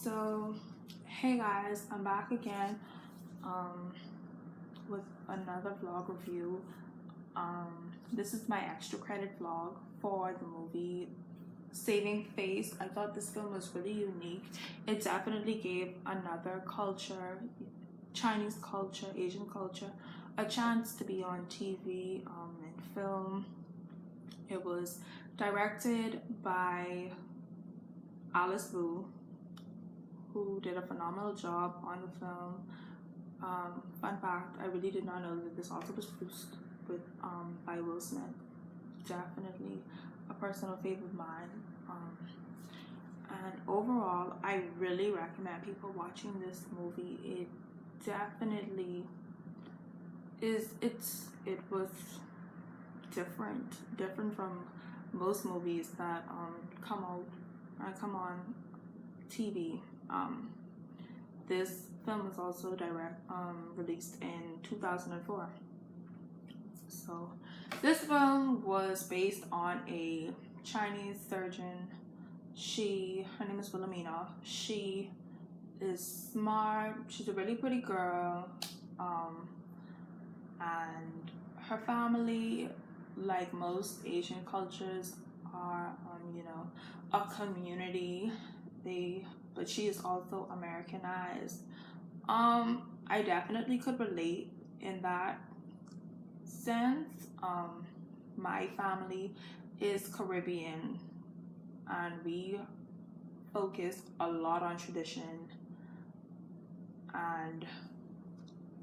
So, hey guys, I'm back again um, with another vlog review. This is my extra credit vlog for the movie Saving Face. I thought this film was really unique. It definitely gave another culture, Chinese culture, Asian culture, a chance to be on TV and film. It was directed by Alice Wu, who did a phenomenal job on the film. Fun fact, I really did not know that this also was produced with by Will Smith. Definitely a personal favorite of mine. And overall, I really recommend people watching this movie. It definitely it was different from most movies that come on TV. This film was also released in 2004. So this film was based on a Chinese surgeon. Her name is Wilhelmina. She is smart. She's a really pretty girl. And her family, like most Asian cultures, are a community. But she is also Americanized. I definitely could relate in that sense. My family is Caribbean, and we focus a lot on tradition, and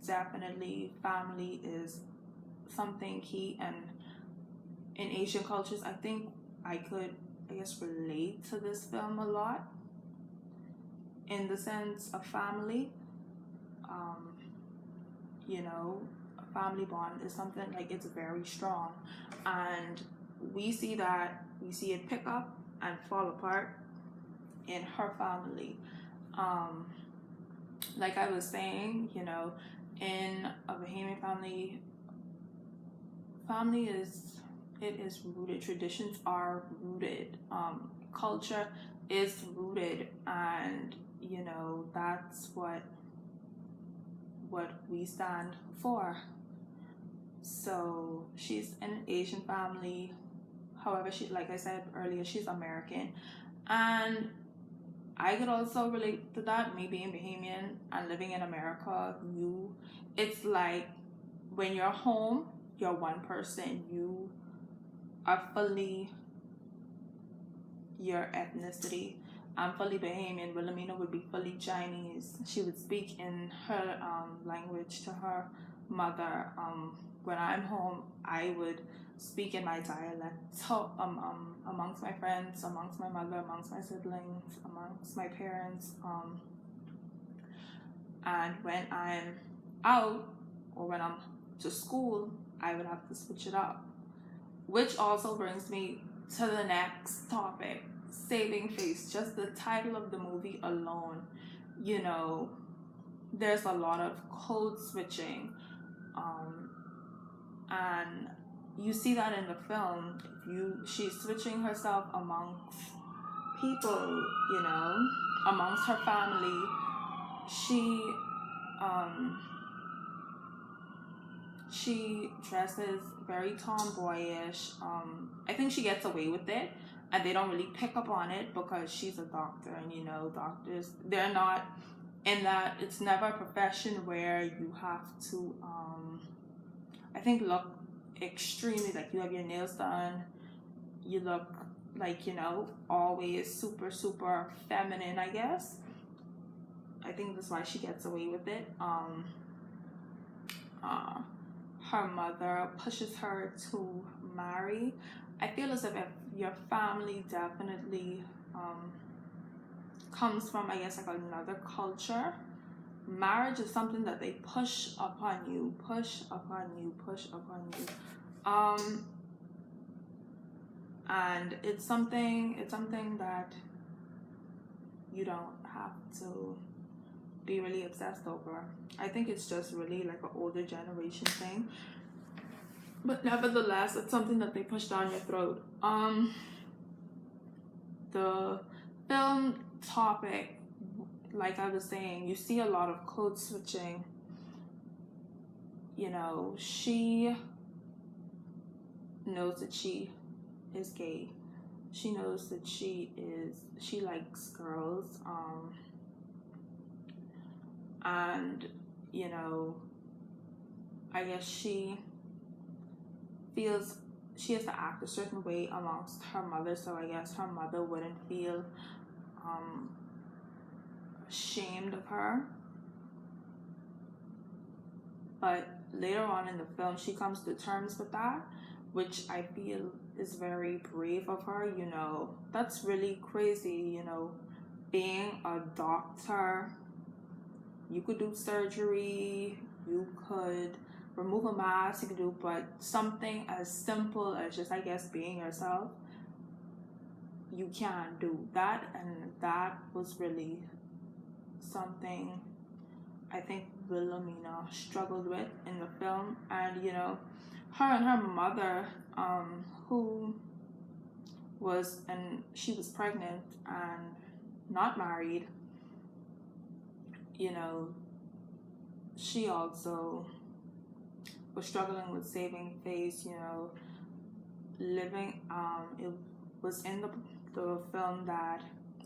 definitely family is something key. And in Asian cultures, I think I guess relate to this film a lot in the sense of family. A family bond is something like it's very strong, and we see it pick up and fall apart in her family. Like I was saying, in a Bahamian family is rooted. Traditions are rooted. Culture is rooted, and that's what we stand for. So she's in an Asian family. However, like I said earlier, she's American, and I could also relate to that. Me being Bahamian and living in America, it's like when you're home, you're one person. You are fully your ethnicity. I'm fully Bahamian. Wilhelmina would be fully Chinese. She would speak in her language to her mother. When I'm home, I would speak in my dialect. So, amongst my friends, amongst my mother, amongst my siblings, amongst my parents. And when I'm out or when I'm to school, I would have to switch it up. Which also brings me to the next topic, Saving Face. Just the title of the movie alone, there's a lot of code switching, and you see that in the film. She's switching herself amongst people, amongst her family. She dresses very tomboyish. I think she gets away with it, and they don't really pick up on it because she's a doctor, and doctors, they're not in that. It's never a profession where you have to, I think, look extremely like you have your nails done. You look like always super super feminine, I guess. I think that's why she gets away with it. Her mother pushes her to marry. I feel as if your family definitely comes from, I guess, like another culture, marriage is something that they push upon you. And it's something that you don't have to be really obsessed over. I think it's just really like an older generation thing. But nevertheless, it's something that they push down your throat. The film topic like I was saying, you see a lot of code switching. You know, she knows that she is gay. She knows that she likes girls. And, you know, I guess she feels she has to act a certain way amongst her mother, so I guess her mother wouldn't feel ashamed of her. But later on in the film, she comes to terms with that, which I feel is very brave of her. You know, that's really crazy. You know, being a doctor, you could do surgery, you could remove a mask, you could do, but something as simple as just, I guess, being yourself, you can't do that. And that was really something I think Wilhelmina struggled with in the film. And, you know, her and her mother, who was, and she was pregnant and not married, you know, she also was struggling with saving face, you know, living, it was in the film that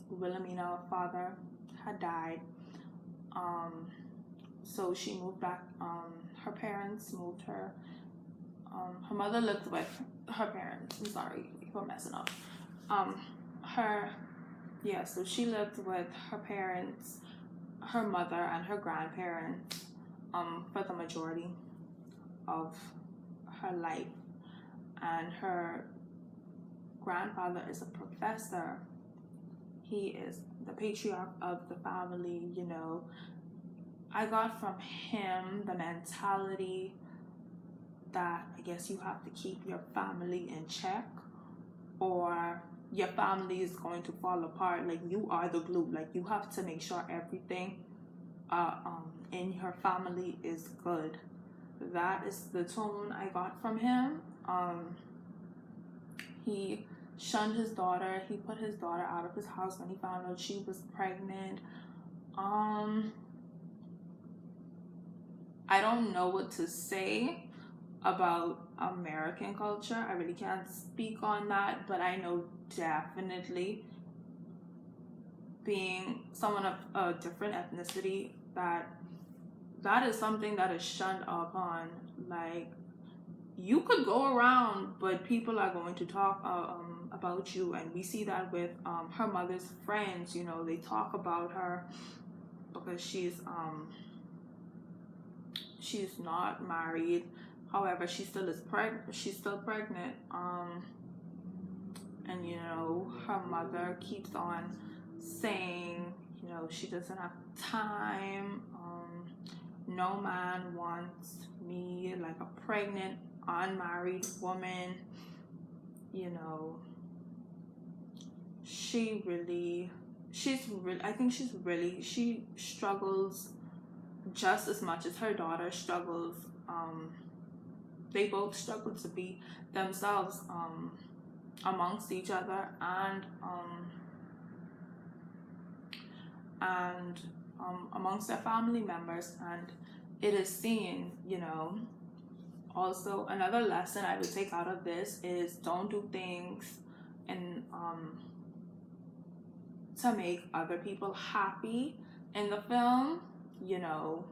Wilhelmina's father had died. So she moved back, her parents moved her, her mother lived with her parents, I'm sorry if I'm messing up, so she lived with her parents, her mother and her grandparents, for the majority of her life. And her grandfather is a professor. He is the patriarch of the family, you know. I got from him the mentality that I guess you have to keep your family in check, or your family is going to fall apart. Like, you are the glue. Like, you have to make sure everything in your family is good. That is the tone I got from him. He shunned his daughter. He put his daughter out of his house when he found out she was pregnant. I don't know what to say about American culture. I really can't speak on that, but I know definitely, being someone of a different ethnicity, that is something that is shunned upon. Like, you could go around, but people are going to talk about you, and we see that with her mother's friends. You know, they talk about her because she's not married. However, she still is pregnant. She's still pregnant. And you know, her mother keeps on saying, you know, she doesn't have time. No man wants me, like a pregnant, unmarried woman. You know, she struggles just as much as her daughter struggles. They both struggle to be themselves amongst each other, and amongst their family members, and it is seen, you know. Also, another lesson I would take out of this is, don't do things and to make other people happy. In the film, you know,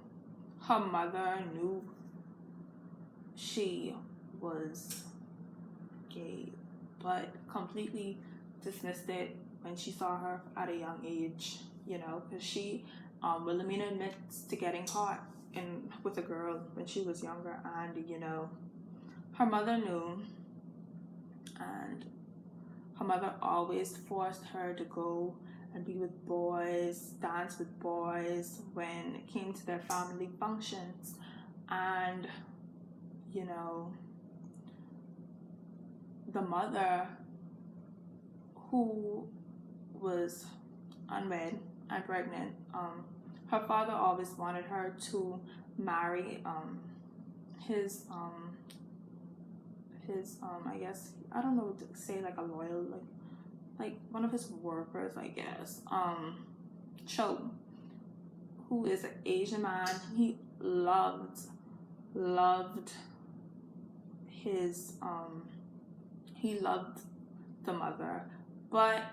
her mother knew she was gay, but completely dismissed it when she saw her at a young age, you know, because Wilhelmina admits to getting caught with a girl when she was younger, and, you know, her mother knew, and her mother always forced her to go and be with boys, dance with boys when it came to their family functions. And, you know, the mother, who was unwed and pregnant, her father always wanted her to marry his I guess, I don't know what to say, like a loyal, like one of his workers, I guess, Cho. who is an Asian man. He loved his he loved the mother, but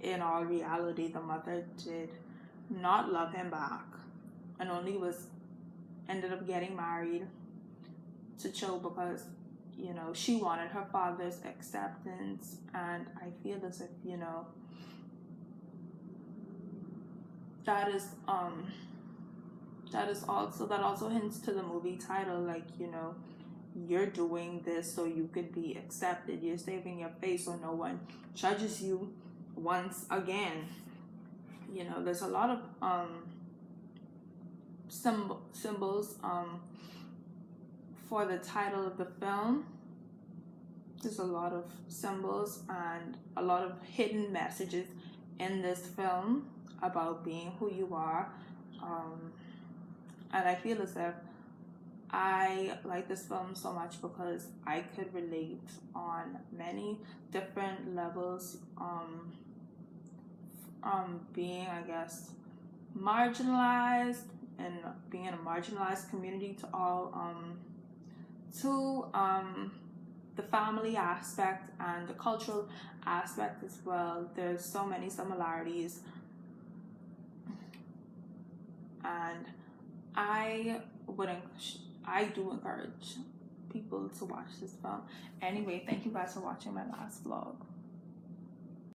in all reality the mother did not love him back, and only ended up getting married to Cho because, you know, she wanted her father's acceptance. And I feel as if, you know, that also hints to the movie title, like, you know, you're doing this so you could be accepted. You're saving your face so no one judges you once again. You know, there's a lot of symbols for the title of the film. There's a lot of symbols and a lot of hidden messages in this film about being who you are. And I feel as if I like this film so much because I could relate on many different levels, being, I guess, marginalized and being in a marginalized community to all, the family aspect and the cultural aspect as well. There's so many similarities, and I do encourage people to watch this film. Anyway, thank you guys for watching my last vlog.